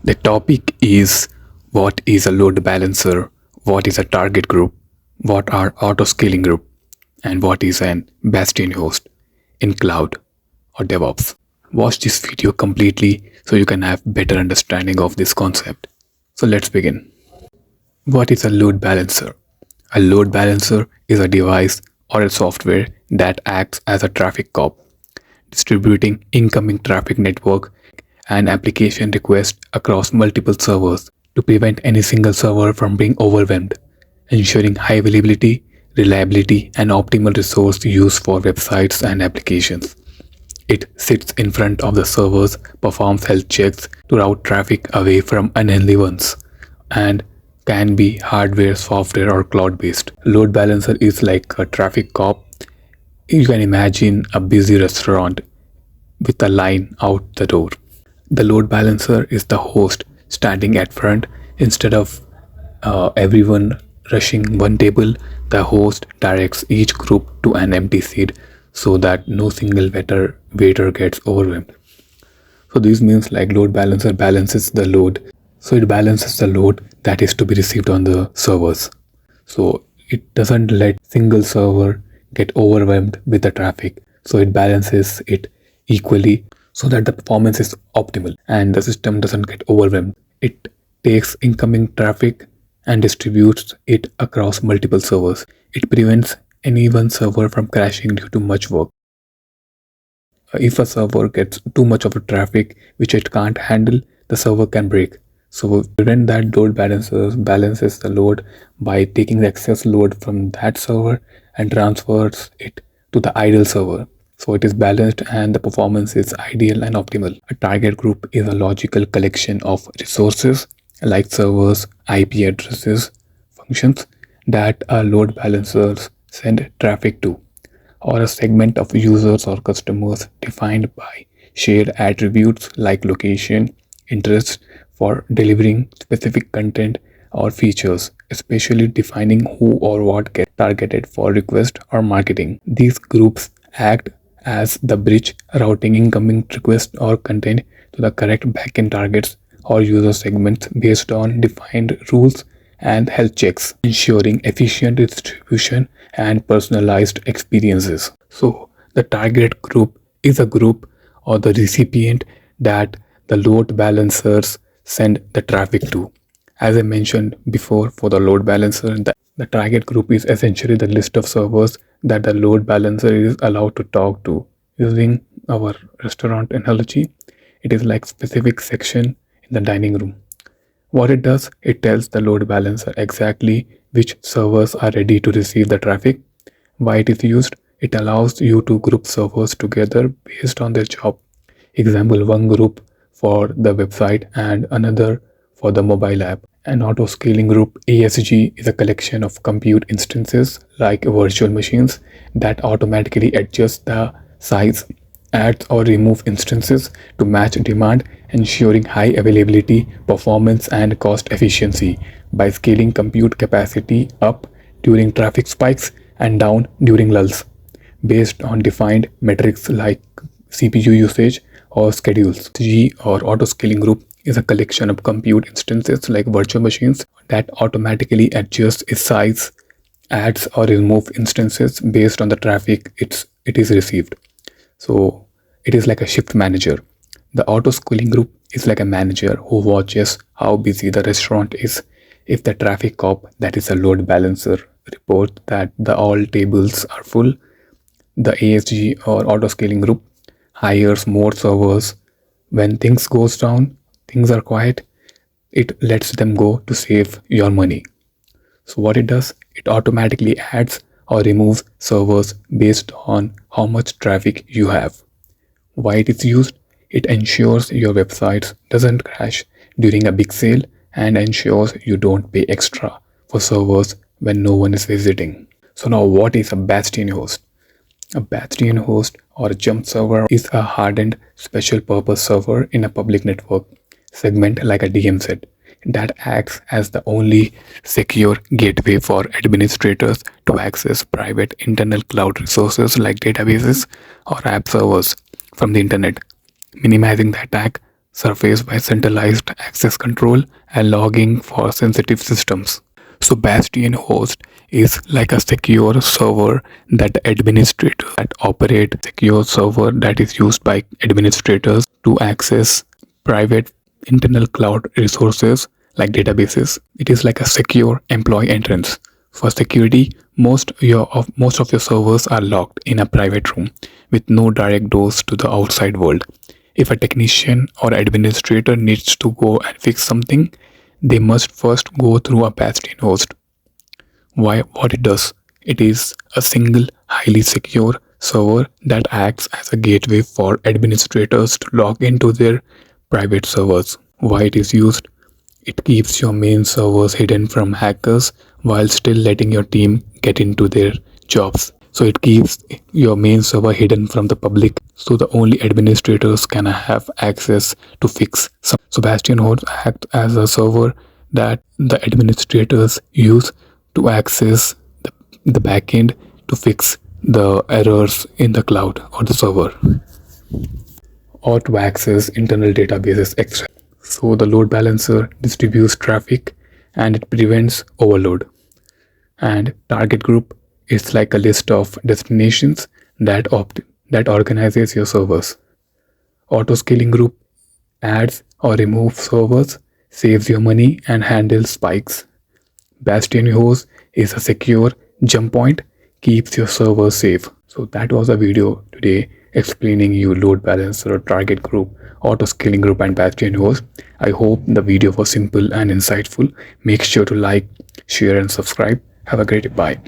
The topic is what is a load balancer, what is a target group, what are auto scaling group, and what is an Bastion host in cloud or DevOps. Watch this video completely so you can have better understanding of this concept. So let's begin. What is a load balancer? A load balancer is a device or a software that acts as a traffic cop, distributing incoming traffic network and application requests across multiple servers to prevent any single server from being overwhelmed, ensuring high availability, reliability, and optimal resource use for websites and applications. It sits in front of the servers, performs health checks to route traffic away from unhealthy ones, and can be hardware, software, or cloud based. Load balancer is like a traffic cop. You can imagine a busy restaurant with a line out the door. The load balancer is the host standing at front. Instead of everyone rushing one table, the host directs each group to an empty seat so that no single waiter gets overwhelmed. So this means like load balancer balances the load. So it balances the load that is to be received on the servers. So it doesn't let single server get overwhelmed with the traffic. So it balances it equally so that the performance is optimal and the system doesn't get overwhelmed. It takes incoming traffic and distributes it across multiple servers. It prevents any one server from crashing due to much work. If a server gets too much of a traffic which it can't handle, the server can break. So prevent that, load balances the load by taking the excess load from that server and transfers it to the idle server. So it is balanced and the performance is ideal and optimal. A target group is a logical collection of resources like servers, IP addresses, functions that a load balancers send traffic to, or a segment of users or customers defined by shared attributes like location, interest for delivering specific content or features, especially defining who or what gets targeted for request or marketing. These groups act as the bridge routing incoming requests or content to the correct backend targets or user segments based on defined rules and health checks, ensuring efficient distribution and personalized experiences. So, the target group is a group or the recipient that the load balancers send the traffic to. As I mentioned before, for the load balancer, the target group is essentially the list of servers that the load balancer is allowed to talk to. Using our restaurant analogy, it is like specific section in the dining room. What it does, it tells the load balancer exactly which servers are ready to receive the traffic. Why it is used, it allows you to group servers together based on their job. Example, one group for the website and another for the mobile app. An auto scaling group ASG is a collection of compute instances like virtual machines that automatically adjust the size, add or remove instances to match demand, ensuring high availability, performance, and cost efficiency by scaling compute capacity up during traffic spikes and down during lulls based on defined metrics like CPU usage or schedules. G or auto scaling group is a collection of compute instances like virtual machines that automatically adjust its size, adds or remove instances based on the traffic it is received. So it is like a shift manager. The auto scaling group is like a manager who watches how busy the restaurant is. If the traffic cop, that is a load balancer, report that the all tables are full, the ASG or auto scaling group hires more servers. When things goes down, things are quiet, it lets them go to save your money. So what it does, it automatically adds or removes servers based on how much traffic you have. Why it is used, it ensures your website doesn't crash during a big sale and ensures you don't pay extra for servers when no one is visiting. So now what is a Bastion host? A Bastion host or a jump server is a hardened special purpose server in a public network segment like a DM set that acts as the only secure gateway for administrators to access private internal cloud resources like databases or app servers from the internet, minimizing the attack surfaced by centralized access control and logging for sensitive systems. So Bastion Host is like a secure server that is used by administrators to access private internal cloud resources like databases. It is like a secure employee entrance. For security, most of your servers are locked in a private room with no direct doors to the outside world. If a technician or administrator needs to go and fix something, they must first go through a Bastion host. What it does? It is a single, highly secure server that acts as a gateway for administrators to log into their private servers. Why it is used? It keeps your main servers hidden from hackers while still letting your team get into their jobs. So it keeps your main server hidden from the public, so the only administrators can have access to fix some. So Bastion Host acts as a server that the administrators use to access the backend to fix the errors in the cloud or the server, or to access internal databases extra. So the load balancer distributes traffic and it prevents overload. And target group is like a list of destinations that organizes your servers. Auto scaling group adds or removes servers, saves your money and handles spikes. Bastion host is a secure jump point, keeps your server safe. So that was a video today explaining you load balancer, target group, auto scaling group and Bastion host. I hope the video was simple and insightful. Make sure to like, share and subscribe. Have a great day. Bye.